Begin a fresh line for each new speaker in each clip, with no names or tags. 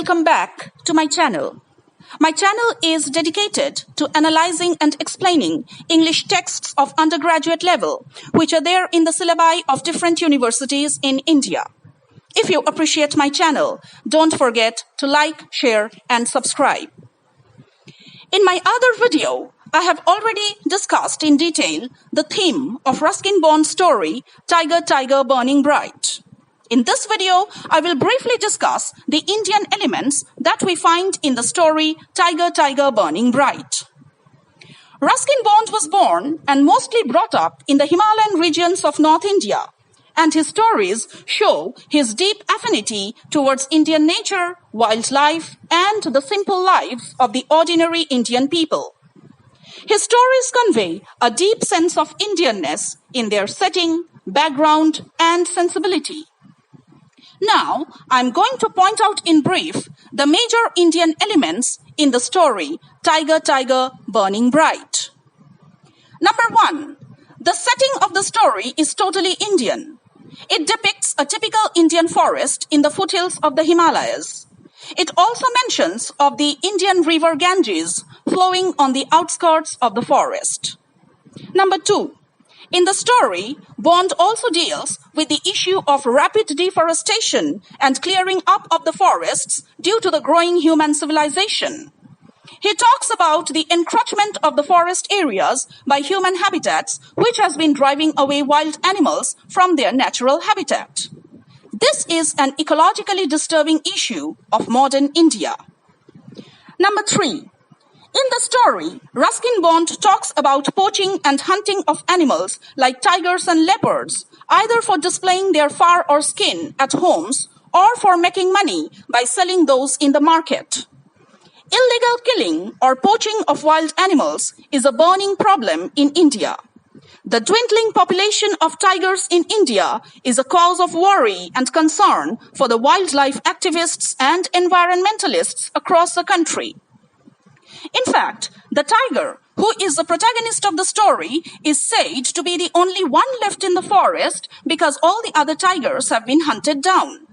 welcome back to my channel. My channel is dedicated to analyzing and explaining English texts of undergraduate level, which are there in the syllabi of different universities in India. If you appreciate my channel, don't forget to like, share, and subscribe. In my other video, I have already discussed in detail the theme of Ruskin-born story, Tiger, Tiger, Burning Bright. In this video, I will briefly discuss the Indian elements that we find in the story Tiger, Tiger, Burning Bright. Ruskin-Bond was born and mostly brought up in the Himalayan regions of North India, and his stories show his deep affinity towards Indian nature, wildlife, and the simple lives of the ordinary Indian people. His stories convey a deep sense of Indianness in their setting, background, and sensibility. Now, I'm going to point out in brief the major Indian elements in the story Tiger, Tiger, Burning Bright. Number 1. The setting of the story is totally Indian. It depicts a typical Indian forest in the foothills of the Himalayas. It also mentions of the Indian river Ganges flowing on the outskirts of the forest. Number 2. In the story, Bond also deals with the issue of rapid deforestation and clearing up of the forests due to the growing human civilization. He talks about the encroachment of the forest areas by human habitats, which has been driving away wild animals from their natural habitat. This is an ecologically disturbing issue of modern India. Number 3. In the story, Ruskin-Bond talks about poaching and hunting of animals like tigers and leopards, either for displaying their fur or skin at homes or for making money by selling those in the market. Illegal killing or poaching of wild animals is a burning problem in India. The dwindling population of tigers in India is a cause of worry and concern for the wildlife activists and environmentalists across the country. In fact, the tiger, who is the protagonist of the story, is said to be the only one left in the forest because all the other tigers have been hunted down.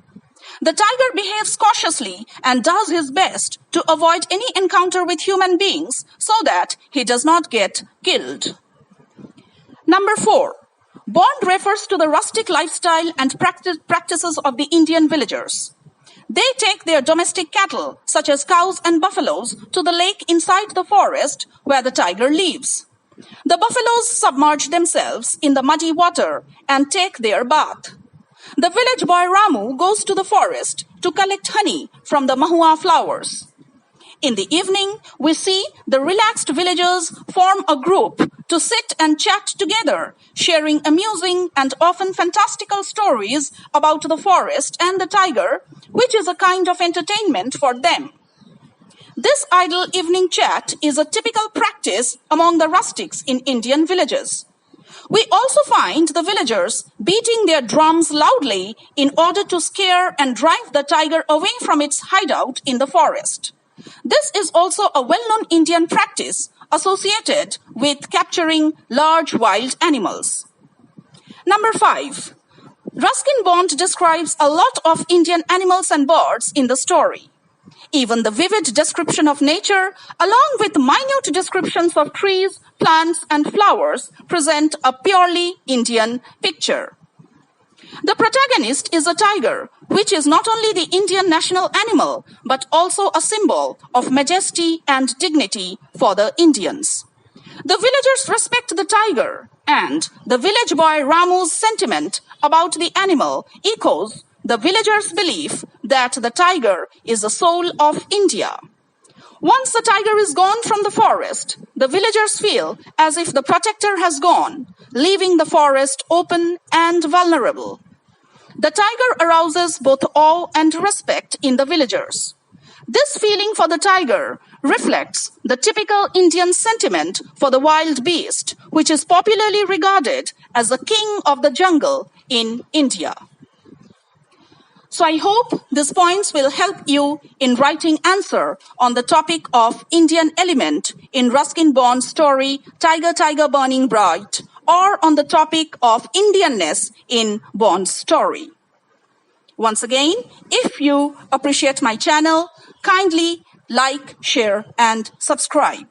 The tiger behaves cautiously and does his best to avoid any encounter with human beings so that he does not get killed. Number 4. Bond refers to the rustic lifestyle and practices of the Indian villagers. They take their domestic cattle, such as cows and buffaloes, to the lake inside the forest where the tiger lives. The buffaloes submerge themselves in the muddy water and take their bath. The village boy Ramu goes to the forest to collect honey from the mahua flowers. In the evening, we see the relaxed villagers form a group to sit and chat together, sharing amusing and often fantastical stories about the forest and the tiger, which is a kind of entertainment for them. This idle evening chat is a typical practice among the rustics in Indian villages. We also find the villagers beating their drums loudly in order to scare and drive the tiger away from its hideout in the forest. This is also a well-known Indian practice associated with capturing large wild animals. Number 5. Ruskin-Bond describes a lot of Indian animals and birds in the story. Even the vivid description of nature, along with minute descriptions of trees, plants, and flowers, present a purely Indian picture. The protagonist is a tiger, which is not only the Indian national animal, but also a symbol of majesty and dignity for the Indians. The villagers respect the tiger, and the village boy Ramu's sentiment about the animal echoes the villagers' belief that the tiger is the soul of India. Once the tiger is gone from the forest, the villagers feel as if the protector has gone, leaving the forest open and vulnerable. The tiger arouses both awe and respect in the villagers. This feeling for the tiger reflects the typical Indian sentiment for the wild beast, which is popularly regarded as the king of the jungle in India. So I hope these points will help you in writing answer on the topic of Indian element in Ruskin-Bond's story Tiger, Tiger, Burning Bright, or on the topic of Indianness in Bond's story. Once again, if you appreciate my channel, kindly like, share, and subscribe.